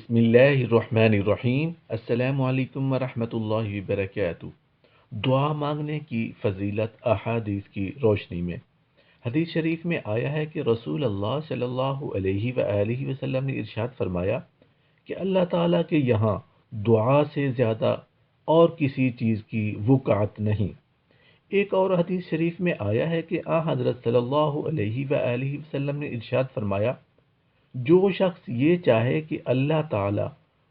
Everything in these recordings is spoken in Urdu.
بسم اللہ الرحمن الرحیم۔ السلام علیکم ورحمۃ اللہ وبرکاتہ۔ دعا مانگنے کی فضیلت احادیث کی روشنی میں۔ حدیث شریف میں آیا ہے کہ رسول اللہ صلی اللہ علیہ وآلہ وسلم نے ارشاد فرمایا کہ اللہ تعالیٰ کے یہاں دعا سے زیادہ اور کسی چیز کی وقعت نہیں۔ ایک اور حدیث شریف میں آیا ہے کہ حضرت صلی اللہ علیہ وآلہ وسلم نے ارشاد فرمایا، جو شخص یہ چاہے کہ اللہ تعالیٰ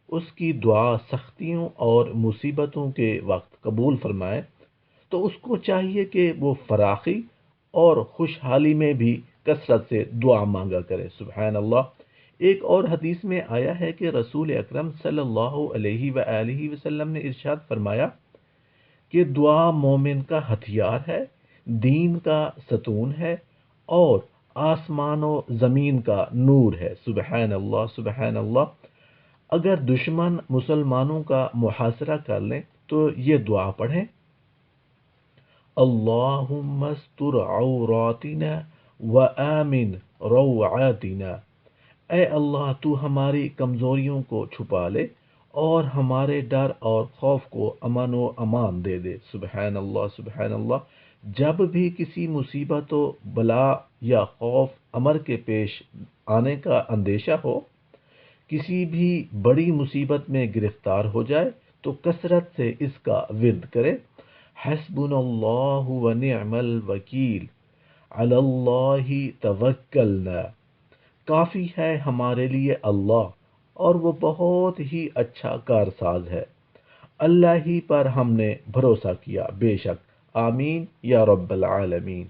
اس کی دعا سختیوں اور مصیبتوں کے وقت قبول فرمائے تو اس کو چاہیے کہ وہ فراخی اور خوشحالی میں بھی کثرت سے دعا مانگا کرے۔ سبحان اللہ۔ ایک اور حدیث میں آیا ہے کہ رسول اکرم صلی اللہ علیہ وآلہ وسلم نے ارشاد فرمایا کہ دعا مومن کا ہتھیار ہے، دین کا ستون ہے اور آسمان و زمین کا نور ہے۔ سبحان اللہ، سبحان اللہ۔ اگر دشمن مسلمانوں کا محاصرہ کر لیں تو یہ دعا پڑھیں، اللہم استر عوراتنا وآمن روعاتنا۔ اے اللہ تو ہماری کمزوریوں کو چھپا لے اور ہمارے ڈر اور خوف کو امن و امان دے دے۔ سبحان اللہ، سبحان اللہ۔ جب بھی کسی مصیبت و بلا یا خوف امر کے پیش آنے کا اندیشہ ہو، کسی بھی بڑی مصیبت میں گرفتار ہو جائے تو کثرت سے اس کا ورد کرے، حسبنا اللہ ونعم الوکیل، علی اللہ توکلنا۔ کافی ہے ہمارے لیے اللہ اور وہ بہت ہی اچھا کارساز ہے، اللہ ہی پر ہم نے بھروسہ کیا، بے شک۔ آمین یا رب العالمین۔